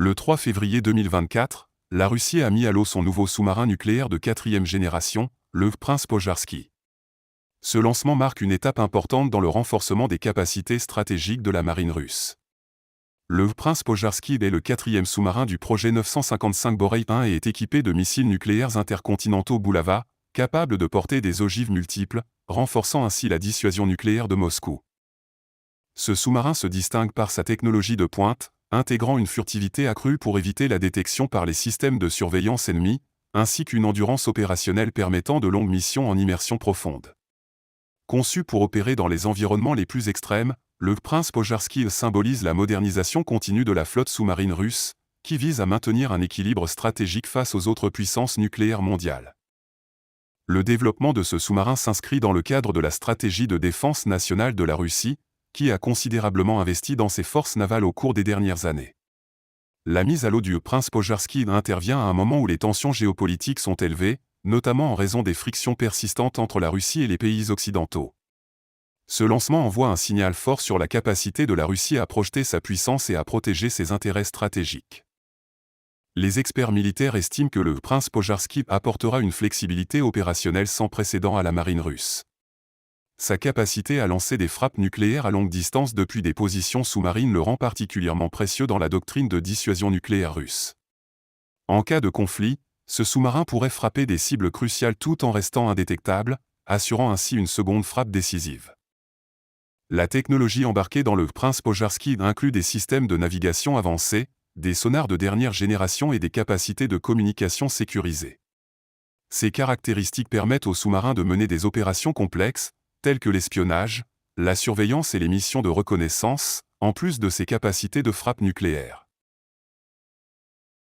Le 3 février 2024, la Russie a mis à l'eau son nouveau sous-marin nucléaire de 4e génération, le Prince Pozharsky. Ce lancement marque une étape importante dans le renforcement des capacités stratégiques de la marine russe. Le Prince Pozharsky est le 4e sous-marin du projet 955 Borei 1 et est équipé de missiles nucléaires intercontinentaux Bulava, capables de porter des ogives multiples, renforçant ainsi la dissuasion nucléaire de Moscou. Ce sous-marin se distingue par sa technologie de pointe, intégrant une furtivité accrue pour éviter la détection par les systèmes de surveillance ennemis, ainsi qu'une endurance opérationnelle permettant de longues missions en immersion profonde. Conçu pour opérer dans les environnements les plus extrêmes, le Prince Pozharsky symbolise la modernisation continue de la flotte sous-marine russe, qui vise à maintenir un équilibre stratégique face aux autres puissances nucléaires mondiales. Le développement de ce sous-marin s'inscrit dans le cadre de la stratégie de défense nationale de la Russie, qui a considérablement investi dans ses forces navales au cours des dernières années. La mise à l'eau du Prince Pozharsky intervient à un moment où les tensions géopolitiques sont élevées, notamment en raison des frictions persistantes entre la Russie et les pays occidentaux. Ce lancement envoie un signal fort sur la capacité de la Russie à projeter sa puissance et à protéger ses intérêts stratégiques. Les experts militaires estiment que le Prince Pozharsky apportera une flexibilité opérationnelle sans précédent à la marine russe. Sa capacité à lancer des frappes nucléaires à longue distance depuis des positions sous-marines le rend particulièrement précieux dans la doctrine de dissuasion nucléaire russe. En cas de conflit, ce sous-marin pourrait frapper des cibles cruciales tout en restant indétectable, assurant ainsi une seconde frappe décisive. La technologie embarquée dans le Prince Pozharsky inclut des systèmes de navigation avancés, des sonars de dernière génération et des capacités de communication sécurisées. Ces caractéristiques permettent au sous-marin de mener des opérations complexes, telles que l'espionnage, la surveillance et les missions de reconnaissance, en plus de ses capacités de frappe nucléaire.